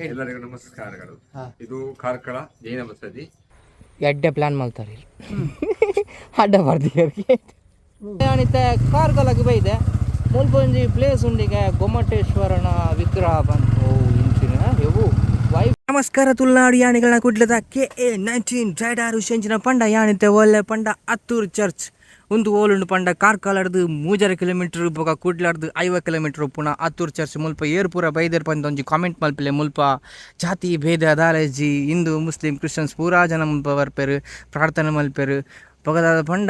ಎಲ್ಲರಿಗೂ ನಮಸ್ಕಾರಗಳು. ಇದು ಕಾರ್ಕಳ ಜೈನ ಬಸದಿ ಎಡ್ಡೆ ಪ್ಲಾನ್ ಮಾಡ್ತಾರೆ ಅಡ್ಡ ಬರ್ದಿಗೆ ಅನಿತ ಕಾರ್ಕಳಕ್ಕೆ ಬೈದೆ ಮುಲ್ಪೊಂಜಿ ಪ್ಲೇಸ್ ಉಂಡಿಗೆ ಗೊಮ್ಮಟೇಶ್ವರನ ವಿಗ್ರಹ ಬಂತು ಇಂಚಿನ ಇವು ವೈಫ್. ನಮಸ್ಕಾರ ತುಳುನಾಡು ಯಾಣಿಗಳನ್ನ ಕುಡ್ಲದ KA-19 ಜೈಡಾರು ಶಂಚಿನ ಪಂಡ ಯಾಣಿತೆ ಒಳ್ಳೆ ಪಂಡ ಅತ್ತೂರು ಚರ್ಚ್ ಒಂದು ಓಲುಂಡು ಪಂಡ ಕಾರ್ಕಳಡ್ದು 3 ಕಿಲೋಮೀಟರ್ ಬೊಕ ಕುಡ್ಲಾಡ್ದು 50 ಕಿಲೋಮೀಟರ್ ಪುನ ಅತ್ತೂರು ಚರ್ಚ್ ಮುಲ್ಪ ಏರ್ಪುರ ಬೈದೇರ್ ಪಂದ ಒಂಜಿ ಕಾಮೆಂಟ್ ಮಲ್ಪಲೆ ಮುಲ್ಪ ಜಾತಿ ಭೇದ ದಾಲೇಜಿ ಹಿಂದೂ ಮುಸ್ಲಿಂ ಕ್ರಿಶ್ಚಿಯನ್ಸ್ ಪೂರಾ ಜನ ಮುಲ್ಪ ಬರ್ಪೆರು ಪ್ರಾರ್ಥನೆ ಮಲ್ಪೆರು ಬೊಗದಾದ ಪಂಡ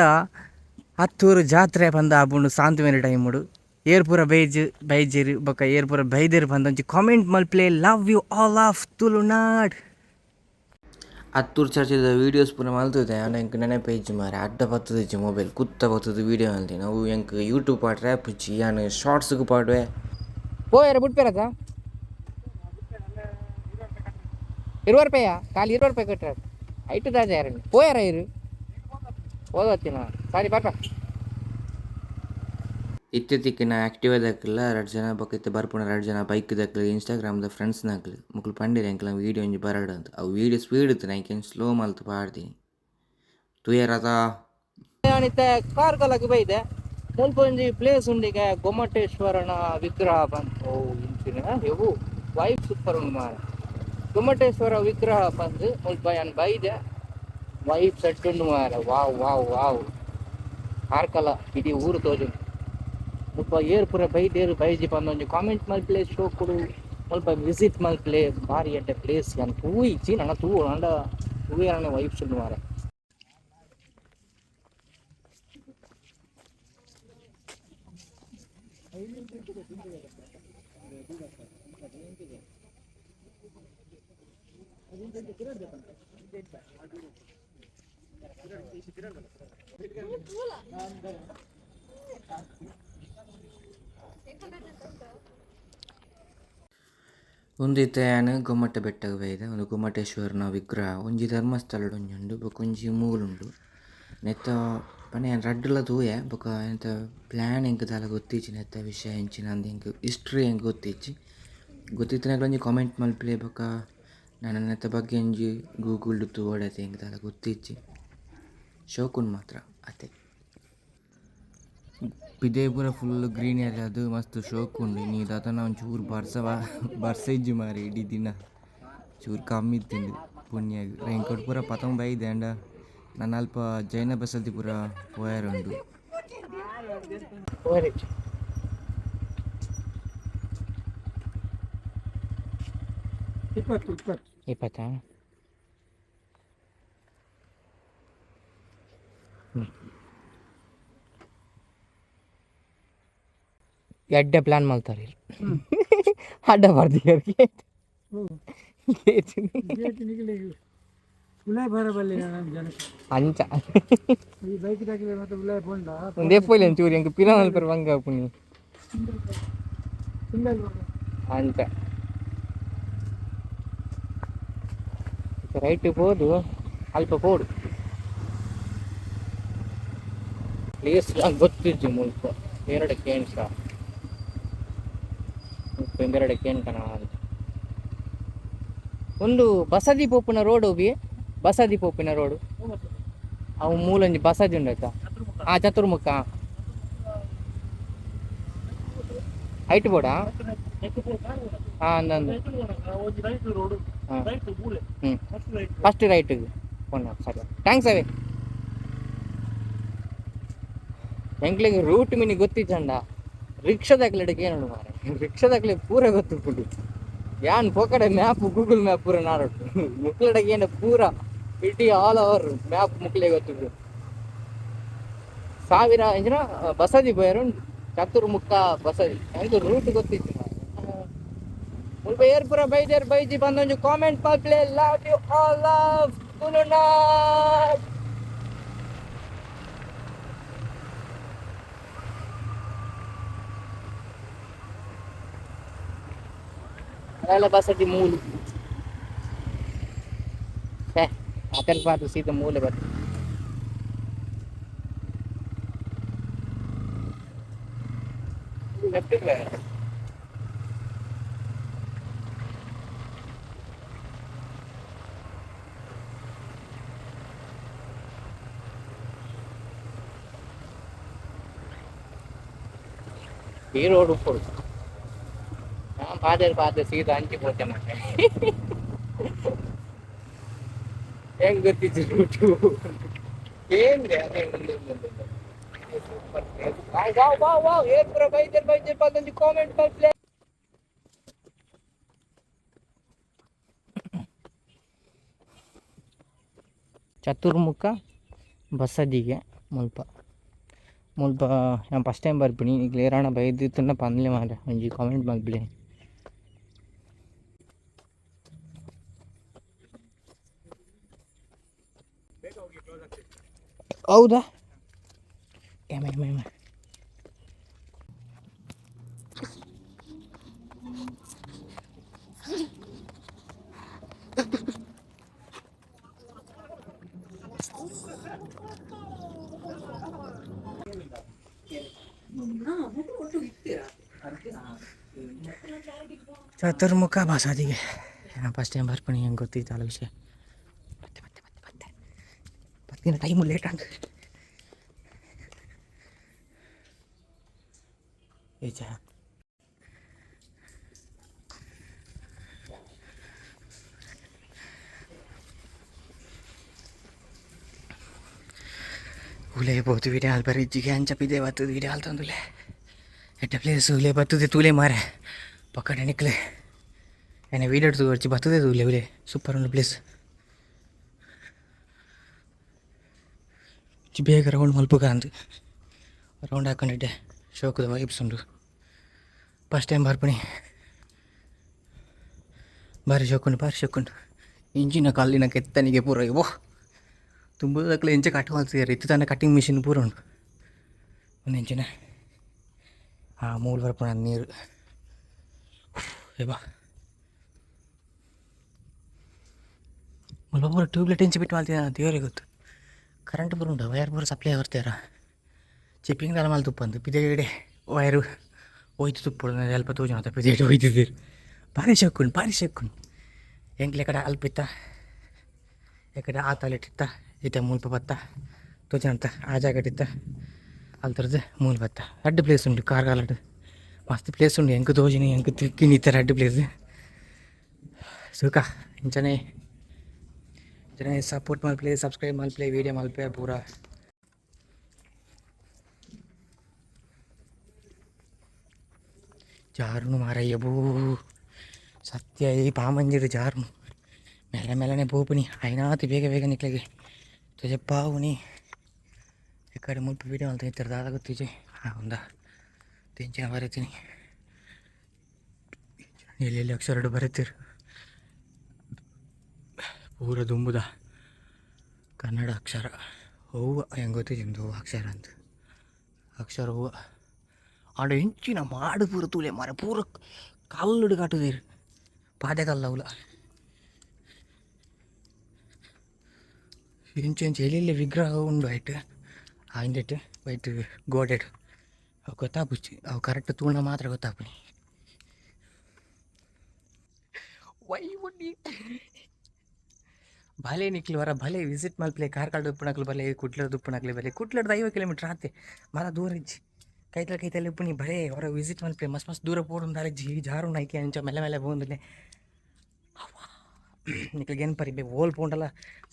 ಅತ್ತೂರು ಜಾತ್ರೆ ಪಂದ ಆಪುಂಡು ಸಾಂತ್ವೇನ ಟೈಮುಡು ಏರ್ಪುರ ಬೈಜೇರು ಬೊಕ ಏರ್ಪುರ ಬೈದೇರು ಪಂದ ಒಂಜಿ ಕಾಮೆಂಟ್ ಮಲ್ಪಲೆ love you all of Tulunad. Attur ಚರ್ಚಿದ ವೀಡಿಯೋಸ್ ಪೂರ ಮಲ್ತುದೆ ಆಂಡ ಎಂಕ್ ನೆನಪೇಜ್ ಮಾರೆ ಅಡ್ಡ ಬತ್ತದಿಜ್ಜಿ ಮೊಬೈಲ್ ಕುತ್ತ ಬತ್ತದ ವೀಡಿಯೋ ಮಲ್ತೀನಿ ಅವು ಎಂಕ್ ಯೂಟ್ಯೂಬ್ ಪಾಡ್ರೆ ಟ್ರ್ಯಾಪ್ ಇಚ್ಚಿ ಯಾನು ಶಾರ್ಟ್ಸ್ಗೆ ಪಾಡ್ವೆ ಪೋಯರ ಬಿಟ್ಪೇರದ 20 ರೂಪಾಯ ಖಾಲಿ 20 ರೂಪಾಯಿ ಕೊಟ್ಟರೆ ಐಟು ತಾಜಾ ಯಾರು ಪೋಯರ ಇರು ಓದತ್ತಿನ ಸಾರಿ ಬರ್ಪ ಇತ್ತೀಚಿನ ಆ್ಯಕ್ಟಿವ್ ದಕ್ಕಲ್ಲ 2 ಜನ ಬಕ್ಕೈತೆ ಬರ್ಪುಣ 2 ಜನ ಬೈಕ್ ದಕ್ಕಲು ಇನ್ಸ್ಟಾಗ್ರಾಮ್ದ ಫ್ರೆಂಡ್ಸ್ನಾಗ್ಲಿ ಮುಕ್ಳು ಪಂಡಿರ ಎಂಕ್ಲ ವೀಡಿಯೋ ಒಂಜಿ ಬರಡು ಅಂತ ಅವು ವೀಡಿಯೋ ಸ್ಪೀಡ್ ಇತ್ತು ನಂಗೆ ಸ್ಲೋ ಮಲ್ತು ಪಾಡ್ತೀನಿ ತುಯರದ ಅನಿತ ಕಾರ್ಕಳಕ್ಕೆ ಬೈದೆ ಮುಲ್ಪ ಒಂಜಿ ಪ್ಲೇಸ್ ಉಂಡಿಗೆ ಗೊಮ್ಮಟೇಶ್ವರನ ವಿಗ್ರಹ ಬಂತು ಇಂಚಿನ ಇವು ವೈಫ್ ಸೂಪರ್ ಉಂಡು ಮಾರ ಗೊಮ್ಮಟೇಶ್ವರ ವಿಗ್ರಹ ಬಂದು ಮುಲ್ಪ ಯಾನ್ ಬೈದೆ ವೈಫ್ ಸೆಟ್ ಉಂಡು ಮಾರ ವಾವ್ ವಾವ್ ವಾವ್ ಕಾರ್ಕಳ ಇಡೀ ಊರು ತೋಜು ಮುಲ್ಪ ಏರ್ಪುರ ಬೈದೇರು ಬೈಜಿ ಪಂದ ಒಂಜಿ ಕಾಮೆಂಟ್ ಮಲ್ಪಲೆ ಶೋ ಕೊಡು ಮುಲ್ಪ ವಿಸಿಟ್ ಮಲ್ಪಲೆ ಬಾರಿ ಎಡ್ಡೆ ಪ್ಲೇಸ್ ಯಾನ್ ತೂ ಇಚ್ಚಿ ನನ್ನ ತೂ ಅಂಡ ತೂಯರನೆ ವೈಫ್ ಉಂಡು ಮಾರ. ಒಂದಿತ್ತ ಯಾನ್ ಗೊಮ್ಮಟ ಬೆಟ್ಟಗೆ ಬೈದೆ ಒಂದು ಗೊಮ್ಮಟೇಶ್ವರನ ವಿಗ್ರಹ ಒಂಜಿ ಧರ್ಮಸ್ಥಳ ಒಂಜುಂಡು ಬೊಕ ಒಂಜಿ ಮೂಲುಂಡು ನೆತ್ತ ಪಂಡ ಯಾನ್ ರಡ್ಡುಲ ತೂಯೆ ಬೊಕ ಎಂತ ಪ್ಲ್ಯಾನ್ ಎಂಕ್ ದಾಲ ಗೊತ್ತಿಜ್ಜಿ ನೆತ್ತ ವಿಷಯ ಎಂಚಿನ ಅಂದ್ ಎಂಕ್ ಹಿಸ್ಟ್ರಿ ಎಂಕ್ ಗೊತ್ತಿಜ್ಜಿ ಗೊತ್ತಿತ್ತಿನಕ್ಲ ಒಂಜಿ ಕಾಮೆಂಟ್ ಮಲ್ಪಲೆ ಬೊಕ ನನ್ನ ನೆತ್ತ ಬಗ್ಗೆ ಒಂಜಿ ಗೂಗಲ್ಡ್ ತೂವಡತೆ ಎಂಕ್ ದಾಲ ಗೊತ್ತಿಜ್ಜಿ ಶೋಕುನ್ ಮಾತ್ರ ಅತೆ ಪಿದೇ ಪೂರ ಫುಲ್ ಗ್ರೀನರಿ ಅದು ಮಸ್ತ್ ಶೋಕುಂಡು ನೀ ದಾತನ ಒಂಚೂರು ಬರ್ಸ ಇಜ್ಜಿ ಮಾರಿ ಇಡೀ ದಿನ ಚೂರು ಕಮ್ಮಿ ಇತ್ತಿಂಡು ಪುಣ್ಯಾಗ ರೆಂಕೋಟ್ ಪೂರ ಪತಂಗ್ ಬೈದೆ ಅಂಡ ನಾನು ಅಲ್ಪ ಜೈನ ಬಸದಿ ಪೂರ ಪೋಯರುಂಡು ಇಪ್ಪತ್ತಾ ಎಡ್ಡೆ ಪ್ಲಾನ್ ಮಾಡ್ತಾರೆ ಅಡ್ಡ ಬರ್ದಿಗೆ ಅಂಚ ಒಂದೇ ಪೋಲಿ ಒಂಚೂರು ಎಂಕ್ ಪಿನ ಮಲ್ಪರು ಬಂಗ ಪುನಿ ಅಂಚ ರೈಟ್ ಹೋದು ಅಲ್ಪ ಪೋಡು ಪ್ಲೇಸ್ ಗೊತ್ತಿಜ್ಜಿ ಮುಲ್ಪ ಎರಡು ಕೇಣ್ಸ ಎಂಬೆರಡು ಕೇಣ್ಕನ ಅಂತ ಒಂದು ಬಸದಿ ಪೋಪಿನ ರೋಡ್ ಹೋಗಿ ಬಸದಿ ಪೋಪಿನ ರೋಡು ಅವು ಮೂಲಂಜಿ ಬಸದಿ ಉಂಡಾಯ್ತಾ ಚತುರ್ಮುಖ ಐಟ್ ಬೋರ್ಡಾ ಅಂದಂದು ಫಸ್ಟ್ ರೈಟಿಗೆ ಸರಿ ಥ್ಯಾಂಕ್ಸ್ ಅವೇ ಎಂಕ್ಲಿಗೆ ರೂಟ್ ಮಿನಿ ಗೊತ್ತಿಚ್ಚಂಡ ರಿಕ್ಷಾದಾಗ್ಲಡೆಗೆ ಏನು ಮಾರೆ ರಿಕ್ಷಾದಾಗ್ಲೆ ಪೂರ ಗೊತ್ತಿಪ್ಪುಡು ಯಾನ್ ಪೋಕಡೆ ಮ್ಯಾಪ್ ಗೂಗಲ್ ಮ್ಯಾಪ್ ಪೂರ ನಾಡೋಡು ಮುಕ್ಲಡೆಗೆ ಏನು ಪೂರ ಇಡೀ ಆಲ್ ಓವರ್ ಮ್ಯಾಪ್ ಮುಕ್ಲೆ ಗೊತ್ತಿಪ್ಪುಡು ಸಾವಿರ ಎಂಜಿನ ಬಸದಿ ಬಯರು ಚತುರ್ಮುಖ ಬಸದಿ ಎಂತ ರೂಟ್ ಗೊತ್ತಿತ್ತು ಮುಲ್ಪ ಏರ್ಪುರ ಬೈದೇರ್ ಬೈಜಿ ಬಂದೊಂದು ಕಾಮೆಂಟ್ ಮಲ್ಪಲೆ love you all of Tulunad. ಅದೆಲ್ಲ ಬಸದಿ ಮೂಲು ಅತಲ್ ಪಾತ್ರ ಸೀದಾ ಮೂಲೆ ಬರ್ತದೆ ಲೆಫ್ಟ್ ಈ ರೋಡ್ ಉಪ್ಪುಡು ನಾನು ಪಾದೆ ಸೀದಾ ಅಂಚಿ ಪೋತೆ ಮತ್ತೆ ಹೆಂಗ್ ಗೊತ್ತಿತ್ತು ರೂಟು ಏನ್ರಿ ಅದೇ ಏನ್ ಪುರ ಬೈದರ್ ಬಂದು ಕಾಮೆಂಟ್ ಮಾಡ್ಲೇ ಚತುರ್ಮುಖ ಬಸದಿಗೆ ಮುಲ್ಪ ನಾನು ಫಸ್ಟ್ ಟೈಮ್ ಬರ್ಬಿಡಿ ಈಗ ಏರಾಣ ಬೈದಿತ್ತು ಪಂದ್ಲೆ ಮಾರ ಒಂಜಿ ಕಾಮೆಂಟ್ ಮಾಡ್ಬಿಡಿ ಹೌದಾ ಚತುರ್ಮುಖ ಬಸದಿಗೆ ಫಸ್ಟ್ ಟೈಮ್ ಬರ್ಪಣಿ ಹೆಂಗೆ ಗೊತ್ತಿತ್ತಲ್ಲ ವಿಷಯ ಬತ್ತಿನ ಟೈಮು ಲೇಟ್ ಅಂತ ಈಚ ಉಲೆ ಬೋದು ವಿಡಿಯೋ ಹಾಲ್ ಬರೀ ಇಜ್ಜಿಗೆ ಅಂಚಪಿದೆ ಬರ್ತದೆ ವಿಡಿಯೋ ಹಾಲ್ ತಂದುಲೆ ಎಟ್ಟ ಪ್ಲೇಸ್ ಉಲೆ ಬರ್ತದೆ ತೂಲೆ ಮಾರೆ ಪಕ್ಕಡೆ ನಿಕ್ಲೆ ಏನೇ ವೀಡಿಯೋ ತೋರ್ಚಿ ಬರ್ತದೆ ತೂಲೆ ಉಲೆ ಸೂಪರ್ ಒಂದು ಪ್ಲೇಸ್ ಬೇಗ ರೌಂಡ್ ಮಲ್ಪುಗ ಅಂದು ರೌಂಡ್ ಹಾಕೊಂಡಿದ್ದೆ ಶೋಕದ ವೈಬ್ಸ್ ಉಂಡು ಫಸ್ಟ್ ಟೈಮ್ ಬರ್ಪಣಿ ಭಾರಿ ಶೋಕುಂಡು ಇಂಚಿನ ಕಲ್ಲಿನ ಕೆತ್ತನಿಗೆ ಪೂರ ಓ ತುಂಬದಕ್ಕಲೆ ಇಂಚೆ ಕಟ್ಟುವಲ್ಸಿದ್ದಾರೆ ಇತ್ತು ತಾನೆ ಕಟ್ಟಿಂಗ್ ಮಿಷಿನ್ ಪೂರ ಉಂಟು ಒಂದು ಇಂಚಿನ ಮೂರು ಬರ್ಪಣ ನೀರು ಬಾ ಮುಲ್ಪ ಪೂರ ಟ್ಯೂಬ್ಲೈಟ್ ಇಂಚಿ ಬಿಟ್ಟು ಮಾಡ್ತೀನಿ ದೇವರಿಗೆ ಗೊತ್ತು ಕರೆಂಟ್ ಪೂರ ಉಂಟು ವಯರ್ ಪೂರ ಸಪ್ಲೈ ಬರ್ತಾರ ಚಿಪ್ಪಿಂಗ್ ದಾಲ ಮೇಲೆ ತುಪ್ಪ ಅಂತು ಪಿದೆಗಡೆ ವಯರು ಹೋಯ್ತು ತುಪ್ಪ ಸ್ವಲ್ಪ ತೋಜನ ಪಿದೆಗಡೆ ಹೋಯ್ತಿದ್ದೀರಿ ಭಾರಿ ಶೋಕುಂಡು ಎಂಕ್ಲೆ ಕಡೆ ಅಲ್ಪಿತ್ತ ಎಕಡೆ ಆ ತಾಲಿಟ್ಟಿತ್ತ ಈತ ಮೂಲ್ಪ ಬತ್ತ ತೋಜನಂತ ಆ ಜಾಗಟಿತ್ತ ಅಲ್ಲಿ ಥರದ್ದು ಮೂಲ ಬತ್ತ ಅಡ್ಡು ಪ್ಲೇಸ್ ಉಂಟು ಕಾರ್ಗಾಲಡ್ ಮಸ್ತ್ ಪ್ಲೇಸ್ ಉಂಟು ಹೆಂಗೆ ತೋಜಿನಿ ಹೆಂಗೆ ತಿಕ್ಕಿ ನಿತ್ತರ ಅಡ್ಡು ಪ್ಲೇಸ್ ಸುಖ ಇಂಚನೆ ಸಪೋರ್ಟ್ ಮಲ್ಪ್ಲೆ ಸಬ್ಸ್ಕ್ರೈಬ್ ಮಲ್ಪ್ಲೆ ವೀಡಿಯೋ ಮಲ್ಪೆ ಪೂರ ಜಾರುನು ಮಾರಯ್ಯ ಬೂ ಸತ್ಯ ಈ ಪಾಮಂಜಿರು ಜಾರುನು मेले बोपनी అయినా ಬೇಗ निकलेगी तुझे पावनी इकड़े मुल्प वीडियो अलते इतर दादा तुझे उंदा तेंचिन बरತೀನಿ ಎಲ್ಲೆಲ್ಲಿ ಅಕ್ಷರ ಬರೀತೀರಿ ಪೂರ ದುಂಬುದ ಕನ್ನಡ ಅಕ್ಷರ ಹೂವು ಹೆಂಗೆ ಗೊತ್ತಿದ್ದು ಅಕ್ಷರ ಅಂತ ಅಕ್ಷರ ಹೂವು ಆಡ ಇಂಚಿನ ಮಾಡು ಪೂರ ತೂಲೆ ಮಾರ ಪೂರ ಕಲ್ಲುಡು ಕಾಟುದೀರಿ ಪಾದೆ ಕಲ್ಲವುಲ ಇಂಚೆಂಚು ಎಲ್ಲೆಲ್ಲಿ ವಿಗ್ರಹ ಉಂಡು ಆಯ್ತು ಹಿಂದೆಟ್ಟು ವೈಟ್ ಗೋಡೆಡ್ ಅವು ಗೊತ್ತಾಪುಚ್ಚಿ ಅವು ಕರೆಕ್ಟ್ ತೂಣ ಮಾತ್ರ ಗೊತ್ತಾಪುನಿ ವೈ ಉಡ್ಡಿ ಭಲೆ ನಿಕ್ಲು ವರ ಭಲೆ ವಿಸಿಟ್ ಮಲ್ಪ್ಲೆ ಕಾರ್ಕಳ ಉಪ್ಪುಣಕ್ಲು ಬಲೆ ಕುಟ್ಲದ ಉಪ್ಪುಣಕ್ಲೆ ಬಲೆ ಕುಟ್ಲಡ್ದು 50 ಕಿಲೋಮೀಟ್ರ್ ಆತೆ ಮರ ದೂರ ಇಜ್ಜಿ ಕೈತಲೆ ಉಪ್ಪುನಿ ಬರೇ ಹೊರ ವಿಸಿಟ್ ಮಲ್ಪ್ಲೆ ಮಸ್ತ್ ದೂರ ಪೋಡು ದಾಲಿಜ್ಜಿ ಜಾರು ನೈಕೆ ಅಂಚ ಮೆಲ್ಲ ಬೋಂದಿಲ್ಲ ನಿಕ್ಲಿಗೆ ಏನು ಪರಿ ಓಲ್ ಪೋಂಡಲ್ಲ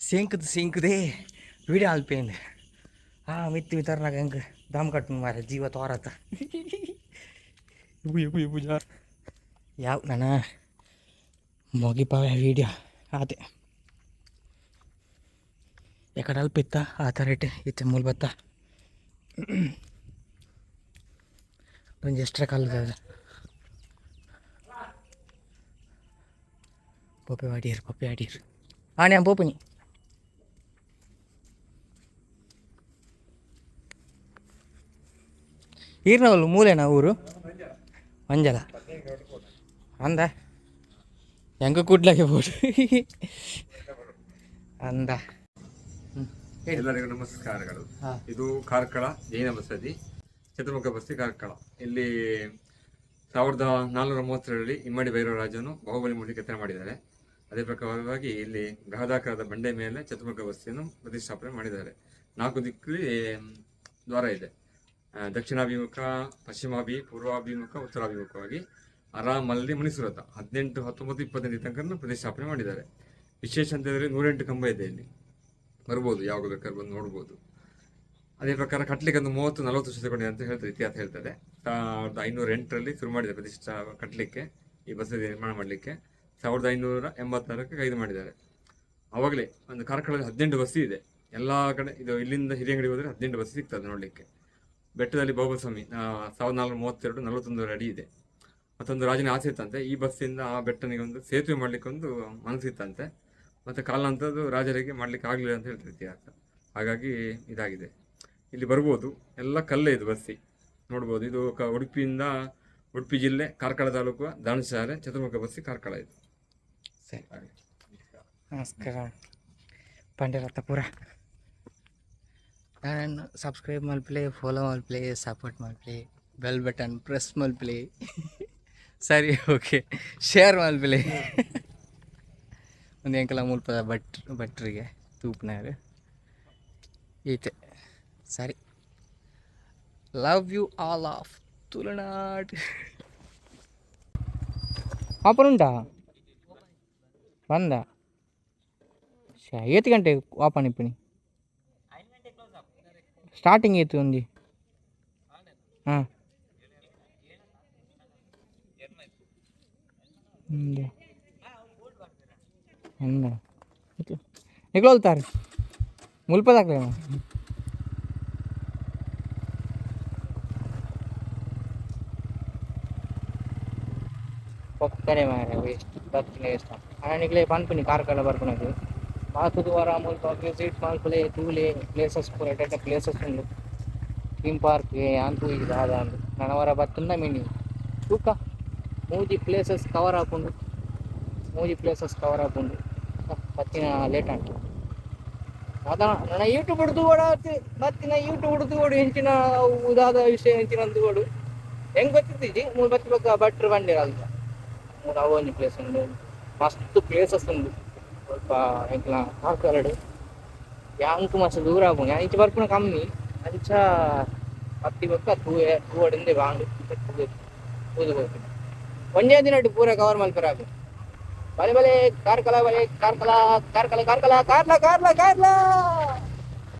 ಸಿಂಕ್ದೇ ವೀಡಿಯೋ ಅಲ್ಪೇಂದು ಮಿತ್ತಿ ವಿತರ್ನಾಗ ಹೆಂಗೆ ದಮ್ ಕಟ್ಟು ಮಾರ ಜೀವ ತೋರತ್ತ ಯಾವ ನಾನು ಮೊಗಿಪಾವ ವೀಡಿಯೋ ಆತೆ ಎಕಡೆ ಅಲ್ಪ ಇತ್ತ ಆ ಥರ ಇಟ್ಟು ಇತ್ತ ಮೂಲ ಬತ್ತ ಒಂದು ಎಷ್ಟರ ಕಾಲದ ಪಪ್ಪೆ ಆಡಿಯರು ഞാൻ പോപ്പനി ಈರ್ನವಲ್ಲು ಮೂಲೆನಾ ಊರು ಮಂಜಲ ಅಂದ ಹೆಂಗ ಕೂಡ್ಲಾಗೆ ಬೋಡು ಅಂದ ಎಲ್ಲರಿಗೂ ನಮಸ್ಕಾರಗಳು. ಇದು ಕಾರ್ಕಳ ಜೈನ ಬಸದಿ ಚತುರ್ಮುಖ ಬಸ್ತಿ ಕಾರ್ಕಳ. ಇಲ್ಲಿ 1432ರಲ್ಲಿ ಇಮ್ಮಡಿ ಭೈರವ ರಾಜನು ಬಾಹುಬಲಿ ಮೂರ್ತಿ ಕೆತ್ತನೆ ಮಾಡಿದ್ದಾರೆ. ಅದೇ ಪ್ರಕಾರವಾಗಿ ಇಲ್ಲಿ ಬೃಹದಾಕಾರದ ಬಂಡೆ ಮೇಲೆ ಚತುರ್ಮುಖ ಬಸ್ತಿಯನ್ನು ಪ್ರತಿಷ್ಠಾಪನೆ ಮಾಡಿದ್ದಾರೆ. 4 ದಿಕ್ಕಲ್ಲಿ ದ್ವಾರ ಇದೆ. ದಕ್ಷಿಣಾಭಿಮುಖ, ಪೂರ್ವಾಭಿಮುಖ, ಉತ್ತರಾಭಿಮುಖವಾಗಿ ಆರಾಮಲ್ಲಿ ಮುನಿಸುರಥ 18, 19, 25 ತನಕ ಪ್ರತಿಷ್ಠಾಪನೆ ಮಾಡಿದ್ದಾರೆ. ವಿಶೇಷ ಅಂತ ಹೇಳಿದ್ರೆ 108 ಕಂಬ ಇದೆ ಇಲ್ಲಿ, ಬರ್ಬೋದು, ಯಾವಾಗ ಬೇಕಾದ್ರೆ ಬಂದು ನೋಡ್ಬೋದು. ಅದೇ ಪ್ರಕಾರ ಕಟ್ಟಲಿಕ್ಕೆ ಒಂದು 30-40 ವರ್ಷ ತಗೊಂಡಿದೆ ಅಂತ ಹೇಳ್ತಾರೆ, ಇತಿಹಾಸ ಹೇಳ್ತದೆ. 1508ರಲ್ಲಿ ಶುರು ಮಾಡಿದ್ದಾರೆ ಪ್ರತಿಷ್ಠಾ ಕಟ್ಟಲಿಕ್ಕೆ, ಈ ಬಸದಿ ನಿರ್ಮಾಣ ಮಾಡಲಿಕ್ಕೆ. 1586ಕ್ಕೆ ಕೈದು ಮಾಡಿದ್ದಾರೆ. ಆವಾಗಲೇ ಒಂದು ಕಾರ್ಕಳದಲ್ಲಿ 18 ಬಸ್ಸಿ ಇದೆ ಎಲ್ಲ ಕಡೆ. ಇದು ಇಲ್ಲಿಂದ ಹಿರಿಯಂಗಡಿ ಹೋದರೆ 18 ಬಸ್ಸಿ ಸಿಗ್ತದೆ ನೋಡಲಿಕ್ಕೆ. ಬೆಟ್ಟದಲ್ಲಿ ಬಾಬಾಸ್ವಾಮಿ 1432 41 ಅಡಿ ಇದೆ. ಮತ್ತೊಂದು ರಾಜನ ಆಸೆ ಇತ್ತಂತೆ, ಈ ಬಸ್ಸಿಂದ ಆ ಬೆಟ್ಟನಿಗೆ ಒಂದು ಸೇತುವೆ ಮಾಡಲಿಕ್ಕೆ ಒಂದು ಮನಸ್ಸಿತ್ತಂತೆ. ಮತ್ತು ಕಾಲಾನಂತರದ್ದು ರಾಜರಿಗೆ ಮಾಡಲಿಕ್ಕೆ ಆಗಲಿಲ್ಲ ಅಂತ ಹೇಳ್ತಾರೆ ಇತಿಹಾಸ. ಹಾಗಾಗಿ ಇದಾಗಿದೆ. ಇಲ್ಲಿ ಬರ್ಬೋದು, ಎಲ್ಲ ಕಲ್ಲೇ ಇದು ಬಸ್ಸಿ ನೋಡ್ಬೋದು. ಇದು ಉಡುಪಿ ಜಿಲ್ಲೆ ಕಾರ್ಕಳ ತಾಲೂಕು ದಾನಶಾಲೆ ಚತುರ್ಮುಖ ಬಸ್ಸಿ ಕಾರ್ಕಳ ಇದು. ಸರಿ, ನಮಸ್ಕಾರ ಪಂಡಿರತ್ತಪುರ. ನಾನು ಸಬ್ಸ್ಕ್ರೈಬ್ ಮಲ್ಪ್ಲೆ, ಫಾಲೋ ಮಲ್ಪ್ಲೆ, ಸಪೋರ್ಟ್ ಮಲ್ಪ್ಲೆ, ಬೆಲ್ ಬಟನ್ ಪ್ರೆಸ್ ಮಲ್ಪ್ಲೆ. ಸರಿ, ಓಕೆ, ಶೇರ್ ಮಲ್ಪ್ಲೆ. ಒಂದು ಎಂಕಲ ಮುಲ್ಪದ ಭಟ್ರಿಗೆ ತೂಪ್ನಾರು ಈತೆ. ಸರಿ, love you all of Tulunad. ಆಪರ್ ಉಂಟಾ? ಬಂದ ಏತು ಗಂಟೆ ಓಪನ್ ಇಪ್ಪಣಿ? ಸ್ಟಾರ್ಟಿಂಗ್ ಏತು ಒಂದು ಹಾಂ ನಿಕ್ಲೋಲ್ತಾರೆ ಮುಲ್ಪದಾಗ್ಲೇ ಪಕ್ಕನೆ ಮಾರ ವೇಸ್ಟ್ ಬರ್ತೀನಿ ವೇಸ್ಟ್ ನಿಕ್ಲೇ ಪನ್ಪುನಿ ಕಾರ್ಕಳ ಬರ್ಪುನದು ಮಾತುದುವಾರ ಮುಲ್ಪ ವಿಸಿಟ್ ಮಾಡ್ಕೊಳ್ಳಿ ತೂಲೆ ಪ್ಲೇಸಸ್ ಪೂರ ಪ್ಲೇಸಸ್ ಉಂಡು. ಥೀಮ್ ಪಾರ್ಕ್ ಅಂತು ಇದು ಆದ ಅಂದು ನನವರ ಬತ್ತುಂಡ ಮಿನಿ ತೂಕ ಮೂಜಿ ಪ್ಲೇಸಸ್ ಕವರ್ ಹಾಕೊಂಡು ಬತ್ತಿನ ಲೇಟ್ ಆಂಟು ಅದ ನನ್ನ ಯೂಟ್ಯೂಬ್ ಹುಡ್ದು ಓಡಾತಿ ಬತ್ತಿನ ಯೂಟ್ಯೂಬ್ ಹುಡ್ದು ಓಡು ಹೆಂಚಿನ ಉದಾದ ವಿಷಯ ಹೆಂಚಿನ ಅಂದು ಓಡು ಹೆಂಗೆ ಗೊತ್ತಿದ್ದೀಜಿ ಮೂರು ಬತ್ತಿ ಬಗ್ಗೆ ಭಟ್ರು ಬಂದಿರ ಅಂತ ಮೂರು ಅವನಿ ಪ್ಲೇಸ್ ಉಂಡು ಮಸ್ತ್ ಪ್ಲೇಸಸ್ ಉಂಡು. ಸ್ವಲ್ಪ ಎಂಕ್ಲ ಕಾರ್ಕಳಡು ಯಾಂಕು ಮಸ್ತ್ ದೂರ ಆಗೋಣ ಇಂಚ ಬರ್ಪುನ ಕಮ್ಮಿ ಅಂಚ ಹತ್ತಿ ಬಕ್ಕ ತೂವಡಿಂದೆ ಬಾಂಡು ಊದು ಹೋಗ್ತೀನಿ ಒಂದೇ ದಿನ ಪೂರ ಕವರ್ ಮಲ್ಪರ ಆಗು. ಬಲೆ ಕಾರ್ಕಳ ಕಾರ್ಕಳ ಕಾರ್ಕಳ ಕಾರ್ಕಳ ಕಾರ್ಲ ಕಾರ್ಲ ಕಾರ್ಲ